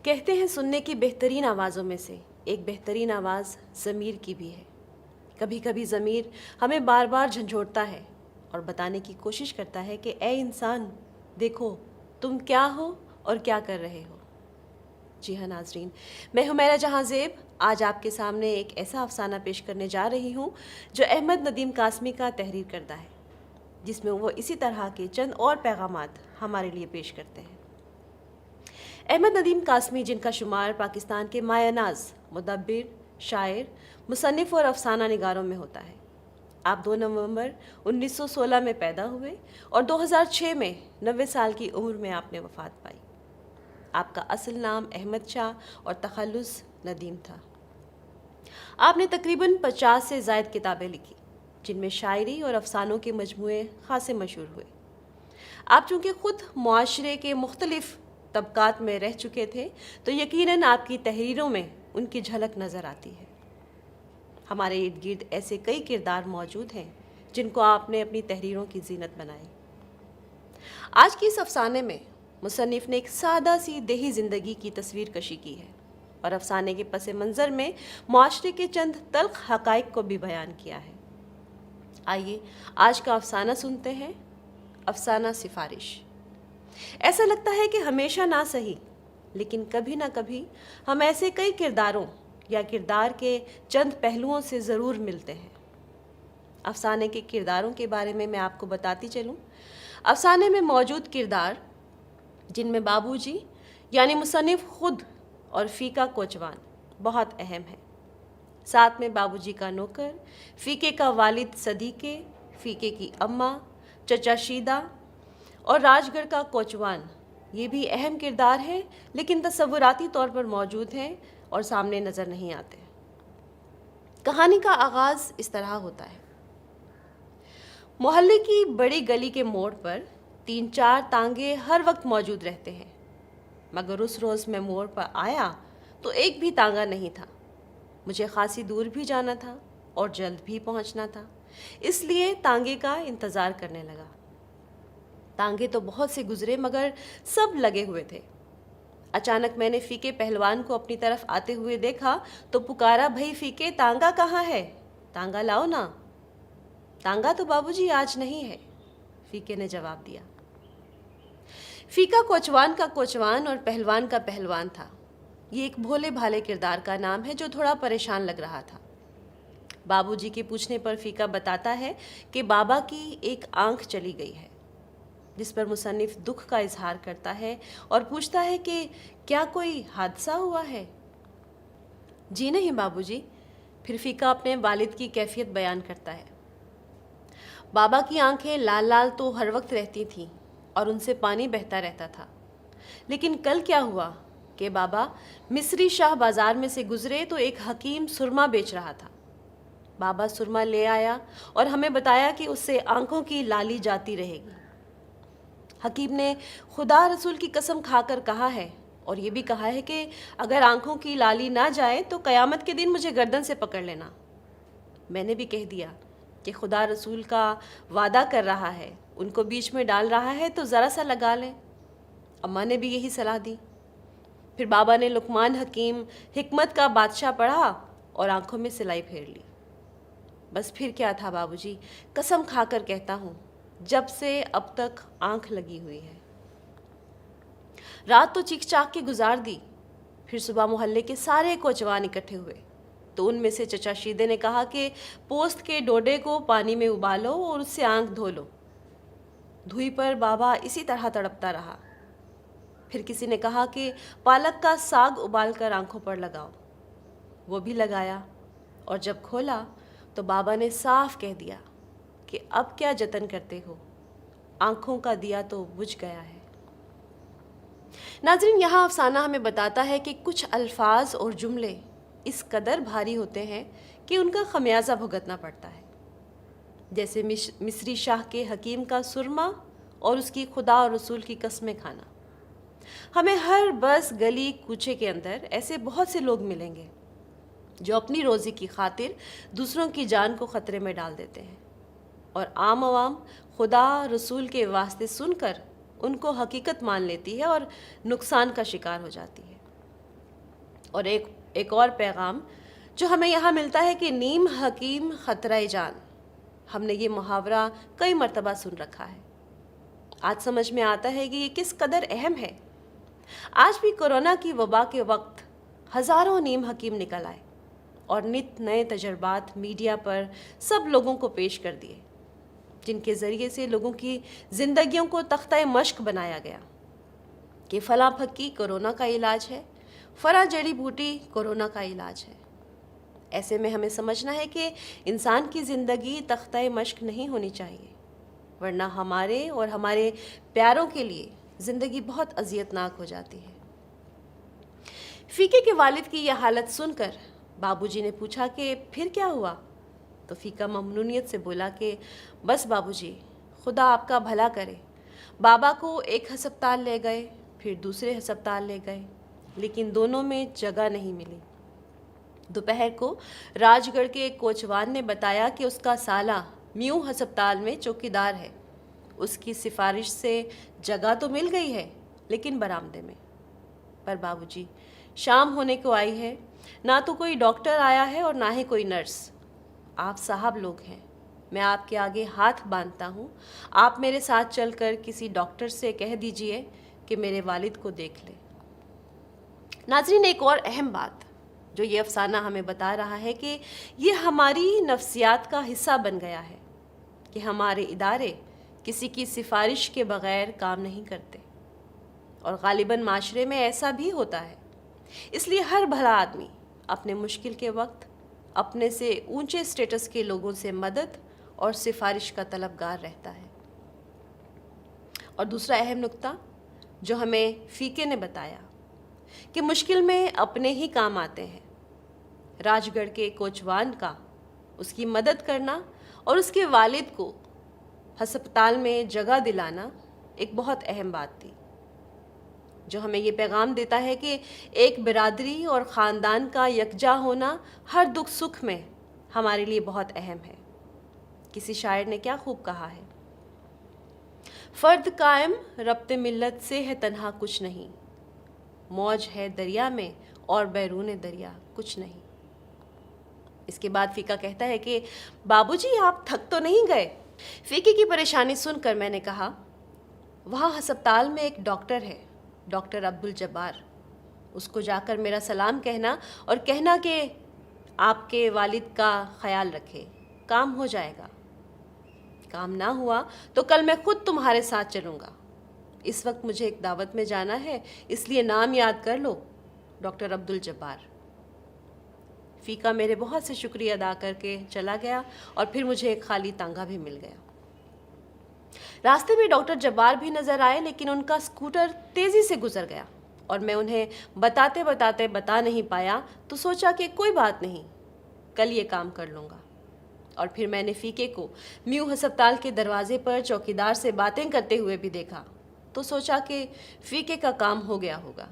کہتے ہیں سننے کی بہترین آوازوں میں سے ایک بہترین آواز ضمیر کی بھی ہے۔ کبھی کبھی ضمیر ہمیں بار بار جھنجھوڑتا ہے اور بتانے کی کوشش کرتا ہے کہ اے انسان، دیکھو تم کیا ہو اور کیا کر رہے ہو۔ جی ہاں ناظرین، میں حمیرہ جہاں زیب آج آپ کے سامنے ایک ایسا افسانہ پیش کرنے جا رہی ہوں جو احمد ندیم قاسمی کا تحریر کردہ ہے، جس میں وہ اسی طرح کے چند اور پیغامات ہمارے لیے پیش کرتے ہیں۔ احمد ندیم قاسمی، جن کا شمار پاکستان کے مایہ ناز مدبر، شاعر، مصنف اور افسانہ نگاروں میں ہوتا ہے۔ آپ 2 نومبر 1916 میں پیدا ہوئے اور 2006 میں 90 سال کی عمر میں آپ نے وفات پائی۔ آپ کا اصل نام احمد شاہ اور تخلص ندیم تھا۔ آپ نے تقریباً 50 سے زائد کتابیں لکھی، جن میں شاعری اور افسانوں کے مجموعے خاصے مشہور ہوئے۔ آپ چونکہ خود معاشرے کے مختلف طبقات میں رہ چکے تھے تو یقیناً آپ کی تحریروں میں ان کی جھلک نظر آتی ہے۔ ہمارے ارد گرد ایسے کئی کردار موجود ہیں جن کو آپ نے اپنی تحریروں کی زینت بنائی۔ آج کی اس افسانے میں مصنف نے ایک سادہ سی دیہی زندگی کی تصویر کشی کی ہے اور افسانے کے پس منظر میں معاشرے کے چند تلخ حقائق کو بھی بیان کیا ہے۔ آئیے آج کا افسانہ سنتے ہیں۔ افسانہ سفارش۔ ایسا لگتا ہے کہ ہمیشہ نہ سہی، لیکن کبھی نہ کبھی ہم ایسے کئی کرداروں یا کردار کے چند پہلوؤں سے ضرور ملتے ہیں۔ افسانے کے کرداروں کے بارے میں آپ کو بتاتی چلوں۔ افسانے میں موجود کردار، جن میں بابو جی یعنی مصنف خود اور فیقہ کوچوان بہت اہم ہیں۔ ساتھ میں بابو جی کا نوکر، فیقے کا والد صدیقے، فیقے کی اماں، چچا شیدہ اور راج گڑھ کا کوچوان، یہ بھی اہم کردار ہیں لیکن تصوراتی طور پر موجود ہیں اور سامنے نظر نہیں آتے۔ کہانی کا آغاز اس طرح ہوتا ہے۔ محلے کی بڑی گلی کے موڑ پر 3-4 تانگے ہر وقت موجود رہتے ہیں، مگر اس روز میں موڑ پر آیا تو ایک بھی تانگا نہیں تھا۔ مجھے خاصی دور بھی جانا تھا اور جلد بھی پہنچنا تھا، اس لیے تانگے کا انتظار کرنے لگا۔ تانگے تو بہت سے گزرے مگر سب لگے ہوئے تھے۔ اچانک میں نے فیقے پہلوان کو اپنی طرف آتے ہوئے دیکھا تو پکارا، بھئی فیقے، تانگا کہاں ہے؟ تانگا لاؤ نا۔ تانگا تو بابو جی آج نہیں ہے، فیقے نے جواب دیا۔ فیقہ کوچوان کا کوچوان اور پہلوان کا پہلوان تھا۔ یہ ایک بھولے بھالے کردار کا نام ہے جو تھوڑا پریشان لگ رہا تھا۔ بابو جی کے پوچھنے پر فیقہ بتاتا ہے کہ بابا کی ایک آنکھ چلی گئی ہے، جس پر مصنف دکھ کا اظہار کرتا ہے اور پوچھتا ہے کہ کیا کوئی حادثہ ہوا ہے؟ جی نہیں بابو جی۔ پھر فیقہ اپنے والد کی کیفیت بیان کرتا ہے۔ بابا کی آنکھیں لال لال تو ہر وقت رہتی تھیں اور ان سے پانی بہتا رہتا تھا، لیکن کل کیا ہوا کہ بابا مصری شاہ بازار میں سے گزرے تو ایک حکیم سرما بیچ رہا تھا۔ بابا سرما لے آیا اور ہمیں بتایا کہ اس سے آنکھوں کی لالی جاتی رہے گی۔ حکیم نے خدا رسول کی قسم کھا کر کہا ہے اور یہ بھی کہا ہے کہ اگر آنکھوں کی لالی نہ جائے تو قیامت کے دن مجھے گردن سے پکڑ لینا۔ میں نے بھی کہہ دیا کہ خدا رسول کا وعدہ کر رہا ہے، ان کو بیچ میں ڈال رہا ہے تو ذرا سا لگا لیں۔ اماں نے بھی یہی صلاح دی۔ پھر بابا نے لقمان حکیم حکمت کا بادشاہ پڑھا اور آنکھوں میں سلائی پھیر لی۔ بس پھر کیا تھا بابو جی، قسم کھا کر کہتا ہوں، جب سے اب تک آنکھ لگی ہوئی ہے۔ رات تو چیخ چاخ کے گزار دی۔ پھر صبح محلے کے سارے کوچوان اکٹھے ہوئے تو ان میں سے چچا شیدے نے کہا کہ پوست کے ڈوڈے کو پانی میں ابالو اور اس سے آنکھ دھو لو۔ دھوئی پر بابا اسی طرح تڑپتا رہا۔ پھر کسی نے کہا کہ پالک کا ساگ ابال کر آنکھوں پر لگاؤ۔ وہ بھی لگایا اور جب کھولا تو بابا نے صاف کہہ دیا کہ اب کیا جتن کرتے ہو، آنکھوں کا دیا تو بجھ گیا ہے۔ ناظرین، یہاں افسانہ ہمیں بتاتا ہے کہ کچھ الفاظ اور جملے اس قدر بھاری ہوتے ہیں کہ ان کا خمیازہ بھگتنا پڑتا ہے، جیسے مصری شاہ کے حکیم کا سرما اور اس کی خدا اور رسول کی قسمیں کھانا۔ ہمیں ہر بس گلی کوچے کے اندر ایسے بہت سے لوگ ملیں گے جو اپنی روزی کی خاطر دوسروں کی جان کو خطرے میں ڈال دیتے ہیں، اور عام عوام خدا رسول کے واسطے سن کر ان کو حقیقت مان لیتی ہے اور نقصان کا شکار ہو جاتی ہے۔ اور ایک اور پیغام جو ہمیں یہاں ملتا ہے کہ نیم حکیم خطرہ جان. ہم نے یہ محاورہ کئی مرتبہ سن رکھا ہے. آج سمجھ میں آتا ہے کہ یہ کس قدر اہم ہے. آج بھی کورونا کی وبا کے وقت ہزاروں نیم حکیم نکل آئے اور نت نئے تجربات میڈیا پر سب لوگوں کو پیش کر دیے، جن کے ذریعے سے لوگوں کی زندگیوں کو تختہ مشق بنایا گیا کہ فلاں پھکی کورونا کا علاج ہے، فلاں جڑی بوٹی کورونا کا علاج ہے. ایسے میں ہمیں سمجھنا ہے کہ انسان کی زندگی تختہ مشق نہیں ہونی چاہیے، ورنہ ہمارے اور ہمارے پیاروں کے لیے زندگی بہت اذیت ناک ہو جاتی ہے. فیکے کے والد کی یہ حالت سن کر بابو جی نے پوچھا کہ پھر کیا ہوا؟ تو فیکا ممنونیت سے بولا کہ بس بابو جی، خدا آپ کا بھلا کرے. بابا کو ایک ہسپتال لے گئے، پھر دوسرے ہسپتال لے گئے، لیکن دونوں میں جگہ نہیں ملی. دوپہر کو راج گڑھ کے ایک کوچوان نے بتایا کہ اس کا سالہ میو ہسپتال میں چوکیدار ہے. اس کی سفارش سے جگہ تو مل گئی ہے، لیکن برآمدے میں. پر بابو جی، شام ہونے کو آئی ہے، نہ تو کوئی ڈاکٹر آیا ہے اور نہ ہی کوئی نرس. آپ صاحب لوگ ہیں، میں آپ کے آگے ہاتھ باندھتا ہوں، آپ میرے ساتھ چل کر کسی ڈاکٹر سے کہہ دیجئے کہ میرے والد کو دیکھ لے. ناظرین، ایک اور اہم بات جو یہ افسانہ ہمیں بتا رہا ہے کہ یہ ہماری نفسیات کا حصہ بن گیا ہے کہ ہمارے ادارے کسی کی سفارش کے بغیر کام نہیں کرتے، اور غالباً معاشرے میں ایسا بھی ہوتا ہے. اس لیے ہر بھلا آدمی اپنے مشکل کے وقت اپنے سے اونچے سٹیٹس کے لوگوں سے مدد اور سفارش کا طلبگار رہتا ہے. اور دوسرا اہم نکتہ جو ہمیں فیکے نے بتایا کہ مشکل میں اپنے ہی کام آتے ہیں. راج گڑھ کے کوچوان کا اس کی مدد کرنا اور اس کے والد کو ہسپتال میں جگہ دلانا ایک بہت اہم بات تھی، جو ہمیں یہ پیغام دیتا ہے کہ ایک برادری اور خاندان کا یکجا ہونا ہر دکھ سکھ میں ہمارے لیے بہت اہم ہے. کسی شاعر نے کیا خوب کہا ہے، فرد قائم ربط ملت سے ہے تنہا کچھ نہیں، موج ہے دریا میں اور بیرون دریا کچھ نہیں. اس کے بعد فیکا کہتا ہے کہ بابو جی، آپ تھک تو نہیں گئے؟ فیکے کی پریشانی سن کر میں نے کہا، وہاں ہسپتال میں ایک ڈاکٹر ہے، ڈاکٹر عبدالجبار. اس کو جا کر میرا سلام کہنا اور کہنا کہ آپ کے والد کا خیال رکھے، کام ہو جائے گا. کام نہ ہوا تو کل میں خود تمہارے ساتھ چلوں گا. اس وقت مجھے ایک دعوت میں جانا ہے، اس لیے نام یاد کر لو، ڈاکٹر عبدالجبار. فیکا میرے بہت سے شکریہ ادا کر کے چلا گیا اور پھر مجھے ایک خالی تانگا بھی مل گیا. راستے میں ڈاکٹر جبار بھی نظر آئے، لیکن ان کا اسکوٹر تیزی سے گزر گیا اور میں انہیں بتاتے بتاتے بتا نہیں پایا، تو سوچا کہ کوئی بات نہیں، کل یہ کام کر لوں گا. اور پھر میں نے فیکے کو میو ہسپتال کے دروازے پر چوکیدار سے باتیں کرتے ہوئے بھی دیکھا، تو سوچا کہ فیکے کا کام ہو گیا ہوگا.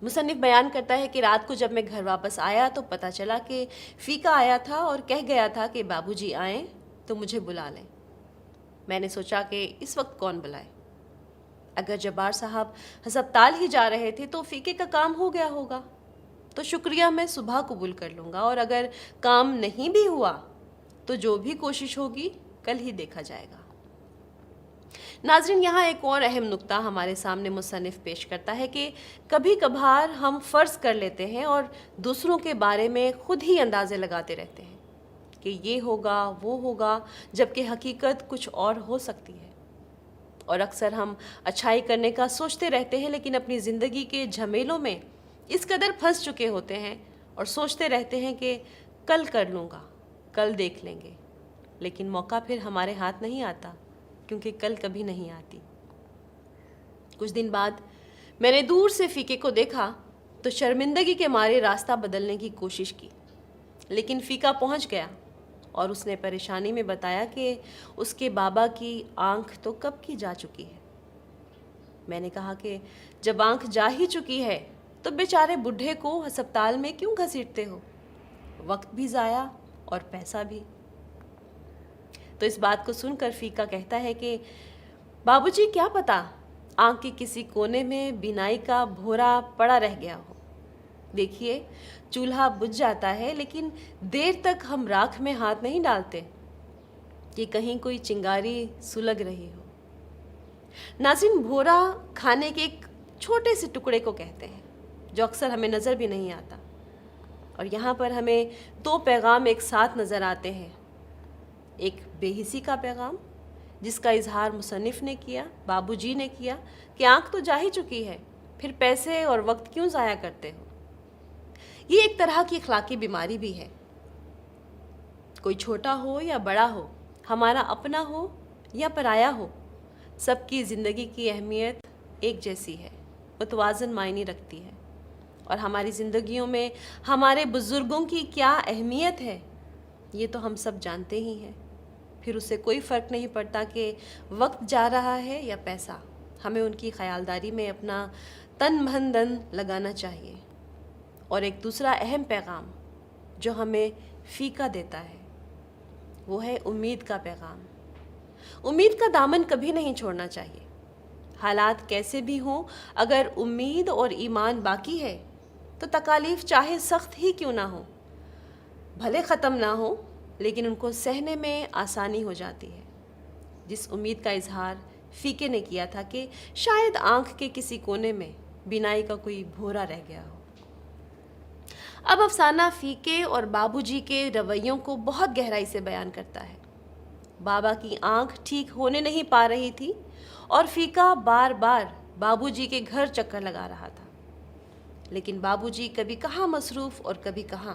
مصنف بیان کرتا ہے کہ رات کو جب میں گھر واپس آیا تو پتہ چلا کہ فیکا آیا تھا اور کہہ گیا تھا کہ بابو جی آئیں تو مجھے بلا لیں. میں نے سوچا کہ اس وقت کون بلائے، اگر جبار صاحب ہسپتال ہی جا رہے تھے تو فیکے کا کام ہو گیا ہوگا، تو شکریہ میں صبح قبول کر لوں گا، اور اگر کام نہیں بھی ہوا تو جو بھی کوشش ہوگی کل ہی دیکھا جائے گا. ناظرین، یہاں ایک اور اہم نکتہ ہمارے سامنے مصنف پیش کرتا ہے کہ کبھی کبھار ہم فرض کر لیتے ہیں اور دوسروں کے بارے میں خود ہی اندازے لگاتے رہتے ہیں کہ یہ ہوگا وہ ہوگا، جبکہ حقیقت کچھ اور ہو سکتی ہے. اور اکثر ہم اچھائی کرنے کا سوچتے رہتے ہیں، لیکن اپنی زندگی کے جھمیلوں میں اس قدر پھنس چکے ہوتے ہیں اور سوچتے رہتے ہیں کہ کل کر لوں گا، کل دیکھ لیں گے، لیکن موقع پھر ہمارے ہاتھ نہیں آتا، کیونکہ کل کبھی نہیں آتی. کچھ دن بعد میں نے دور سے فیکے کو دیکھا تو شرمندگی کے مارے راستہ بدلنے کی کوشش کی، لیکن فیکا پہنچ گیا اور اس نے پریشانی میں بتایا کہ اس کے بابا کی آنکھ تو کب کی جا چکی ہے. میں نے کہا کہ جب آنکھ جا ہی چکی ہے تو بیچارے بڈھے کو ہسپتال میں کیوں گھسیٹتے ہو، وقت بھی ضائع اور پیسہ بھی. تو اس بات کو سن کر فیکا کہتا ہے کہ بابو جی، کیا پتا آنکھ کے کسی کونے میں بینائی کا بھورا پڑا رہ گیا ہو. دیکھیے چولہا بجھ جاتا ہے لیکن دیر تک ہم راکھ میں ہاتھ نہیں ڈالتے کہ کہیں کوئی چنگاری سلگ رہی ہو۔ ناظرین، بھورا کھانے کے ایک چھوٹے سے ٹکڑے کو کہتے ہیں جو اکثر ہمیں نظر بھی نہیں آتا، اور یہاں پر ہمیں دو پیغام ایک ساتھ نظر آتے ہیں۔ ایک بے حسی کا پیغام جس کا اظہار مصنف نے کیا، بابو جی نے کیا، کہ آنکھ تو جا ہی چکی ہے، پھر پیسے اور وقت کیوں ضائع کرتے ہو۔ یہ ایک طرح کی اخلاقی بیماری بھی ہے۔ کوئی چھوٹا ہو یا بڑا ہو، ہمارا اپنا ہو یا پرایا ہو، سب کی زندگی کی اہمیت ایک جیسی ہے، متوازن معنی رکھتی ہے، اور ہماری زندگیوں میں ہمارے بزرگوں کی کیا اہمیت ہے یہ تو ہم سب جانتے ہی ہیں۔ پھر اسے کوئی فرق نہیں پڑتا کہ وقت جا رہا ہے یا پیسہ، ہمیں ان کی خیالداری میں اپنا تن من دھن لگانا چاہیے۔ اور ایک دوسرا اہم پیغام جو ہمیں فیکا دیتا ہے وہ ہے امید کا پیغام۔ امید کا دامن کبھی نہیں چھوڑنا چاہیے۔ حالات کیسے بھی ہوں، اگر امید اور ایمان باقی ہے تو تکالیف چاہے سخت ہی کیوں نہ ہو، بھلے ختم نہ ہو، لیکن ان کو سہنے میں آسانی ہو جاتی ہے۔ جس امید کا اظہار فیکے نے کیا تھا کہ شاید آنکھ کے کسی کونے میں بینائی کا کوئی بھورا رہ گیا ہو۔ اب افسانہ فیکے اور بابو جی کے رویوں کو بہت گہرائی سے بیان کرتا ہے۔ بابا کی آنکھ ٹھیک ہونے نہیں پا رہی تھی اور فیکا بار بار بابو جی کے گھر چکر لگا رہا تھا، لیکن بابو جی کبھی کہاں مصروف اور کبھی کہاں۔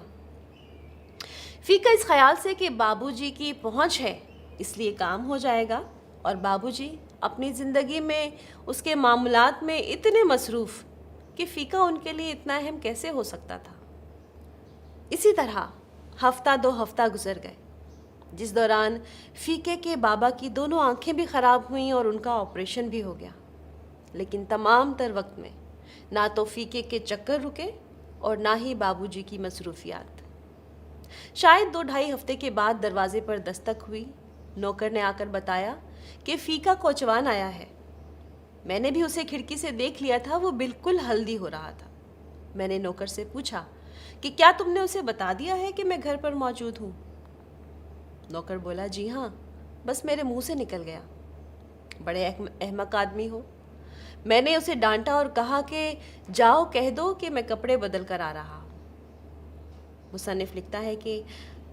فیکا اس خیال سے کہ بابو جی کی پہنچ ہے اس لیے کام ہو جائے گا، اور بابو جی اپنی زندگی میں اس کے معاملات میں اتنے مصروف کہ فیکا ان کے لیے اتنا اہم کیسے ہو سکتا تھا۔ اسی طرح ہفتہ دو ہفتہ گزر گئے، جس دوران فیکے کے بابا کی دونوں آنکھیں بھی خراب ہوئیں اور ان کا آپریشن بھی ہو گیا، لیکن تمام تر وقت میں نہ تو فیکے کے چکر رکے اور نہ ہی بابو جی کی مصروفیات۔ شاید 2-2.5 ہفتے کے بعد دروازے پر دستک ہوئی۔ نوکر نے آ کر بتایا کہ فیکا کوچوان آیا ہے۔ میں نے بھی اسے کھڑکی سے دیکھ لیا تھا، وہ بالکل ہلدی ہو رہا تھا۔ میں نے نوکر سے پوچھا کہ کیا تم نے اسے بتا دیا ہے کہ میں گھر پر موجود ہوں؟ نوکر بولا جی ہاں، بس میرے منہ سے نکل گیا۔ بڑے احمق آدمی ہو۔ میں نے اسے ڈانٹا اور کہا کہ جاؤ کہہ دو کہ میں کپڑے بدل کر آ رہا ہوں۔ مصنف لکھتا ہے کہ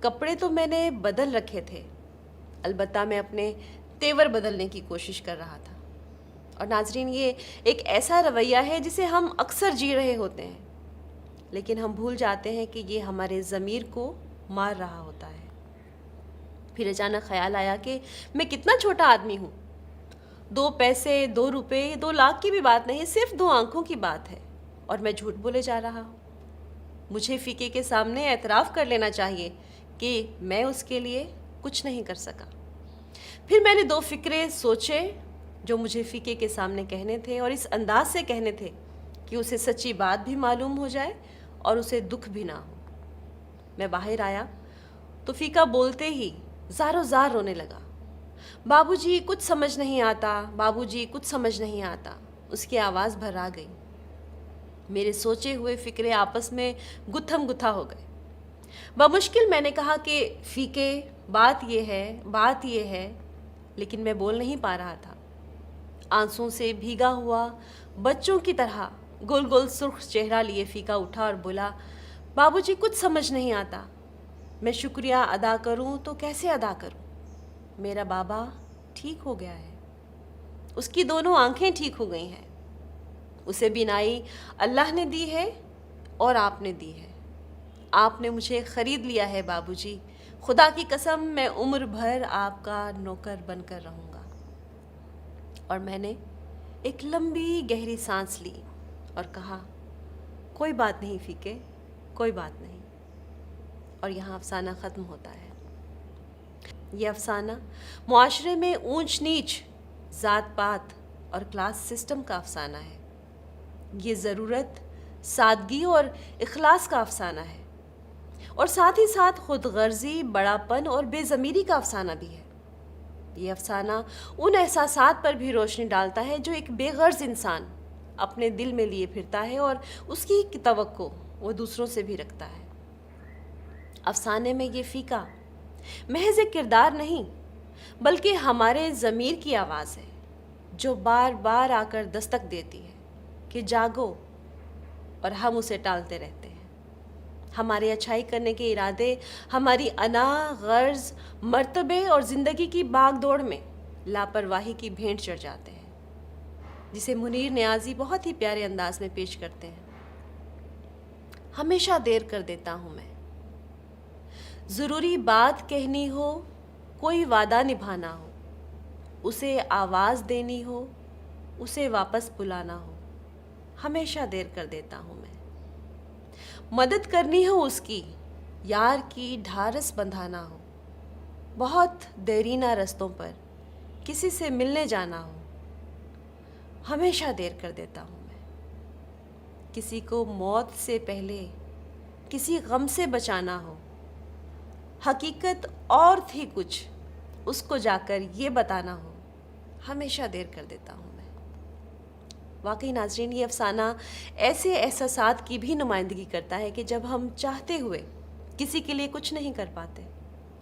کپڑے تو میں نے بدل رکھے تھے، البتہ میں اپنے تیور بدلنے کی کوشش کر رہا تھا۔ اور ناظرین، یہ ایک ایسا رویہ ہے جسے ہم اکثر جی رہے ہوتے ہیں، لیکن ہم بھول جاتے ہیں کہ یہ ہمارے ضمیر کو مار رہا ہوتا ہے۔ پھر اچانک خیال آیا کہ میں کتنا چھوٹا آدمی ہوں۔ 2 پیسے، 2 روپے، 2 لاکھ کی بھی بات نہیں، صرف 2 آنکھوں کی بات ہے، اور میں جھوٹ بولے جا رہا ہوں۔ مجھے فیکے کے سامنے اعتراف کر لینا چاہیے کہ میں اس کے لیے کچھ نہیں کر سکا۔ پھر میں نے 2 فکرے سوچے جو مجھے فیکے کے سامنے کہنے تھے، اور اس انداز سے کہنے تھے کہ اسے سچی بات بھی معلوم ہو جائے اور اسے دکھ بھی نہ ہو۔ میں باہر آیا تو فیکا بولتے ہی زاروں زار رونے لگا۔ بابو جی کچھ سمجھ نہیں آتا، بابو جی کچھ سمجھ نہیں آتا، اس کی آواز بھر آ گئی۔ میرے سوچے ہوئے فکرے آپس میں گتھم گتھا ہو گئے۔ بمشکل میں نے کہا کہ فیکے بات یہ ہے، لیکن میں بول نہیں پا رہا تھا۔ آنسوں سے بھیگا ہوا بچوں کی طرح گول گول سرخ چہرہ لیے فیکا اٹھا اور بولا بابو جی کچھ سمجھ نہیں آتا، میں شکریہ ادا کروں تو کیسے ادا کروں؟ میرا بابا ٹھیک ہو گیا ہے، اس کی دونوں آنکھیں ٹھیک ہو گئی ہیں، اسے بینائی اللہ نے دی ہے اور آپ نے دی ہے، آپ نے مجھے خرید لیا ہے بابو جی، خدا کی قسم میں عمر بھر آپ کا نوکر بن کر رہوں گا۔ اور میں نے ایک لمبی گہری سانس لی اور کہا کوئی بات نہیں فیکے، کوئی بات نہیں۔ اور یہاں افسانہ ختم ہوتا ہے۔ یہ افسانہ معاشرے میں اونچ نیچ، ذات پات اور کلاس سسٹم کا افسانہ ہے۔ یہ ضرورت، سادگی اور اخلاص کا افسانہ ہے، اور ساتھ ہی ساتھ خود غرضی، بڑا پن اور بے ضمیری کا افسانہ بھی ہے۔ یہ افسانہ ان احساسات پر بھی روشنی ڈالتا ہے جو ایک بے غرض انسان اپنے دل میں لیے پھرتا ہے، اور اس کی توقع، وہ دوسروں سے بھی رکھتا ہے۔ افسانے میں یہ فیکا محض ایک کردار نہیں بلکہ ہمارے ضمیر کی آواز ہے جو بار بار آ کر دستک دیتی ہے کہ جاگو، اور ہم اسے ٹالتے رہتے ہیں۔ ہمارے اچھائی کرنے کے ارادے ہماری انا، غرض، مرتبے اور زندگی کی باغ دوڑ میں لاپرواہی کی بھینٹ چڑھ جاتے ہیں، جسے منیر نیازی بہت ہی پیارے انداز میں پیش کرتے ہیں۔ ہمیشہ دیر کر دیتا ہوں میں، ضروری بات کہنی ہو، کوئی وعدہ نبھانا ہو، اسے آواز دینی ہو، اسے واپس بلانا ہو، ہمیشہ دیر کر دیتا ہوں میں۔ مدد کرنی ہو اس کی، یار کی ڈھارس بندھانا ہو، بہت دیرینہ رستوں پر کسی سے ملنے جانا ہو، ہمیشہ دیر کر دیتا ہوں میں۔ کسی کو موت سے پہلے کسی غم سے بچانا ہو، حقیقت اور تھی کچھ، اس کو جا کر یہ بتانا ہو، ہمیشہ دیر کر دیتا ہوں میں۔ واقعی ناظرین، یہ افسانہ ایسے احساسات کی بھی نمائندگی کرتا ہے کہ جب ہم چاہتے ہوئے کسی کے لیے کچھ نہیں کر پاتے،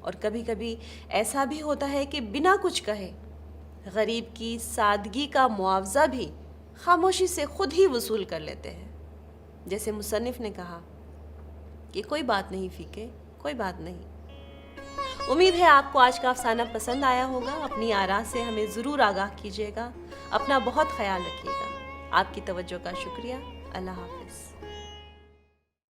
اور کبھی کبھی ایسا بھی ہوتا ہے کہ بنا کچھ کہے غریب کی سادگی کا معاوضہ بھی خاموشی سے خود ہی وصول کر لیتے ہیں۔ جیسے مصنف نے کہا کہ کوئی بات نہیں فیکے، کوئی بات نہیں۔ امید ہے آپ کو آج کا افسانہ پسند آیا ہوگا۔ اپنی آراء سے ہمیں ضرور آگاہ کیجیے گا۔ اپنا بہت خیال رکھیے گا۔ آپ کی توجہ کا شکریہ۔ اللہ حافظ۔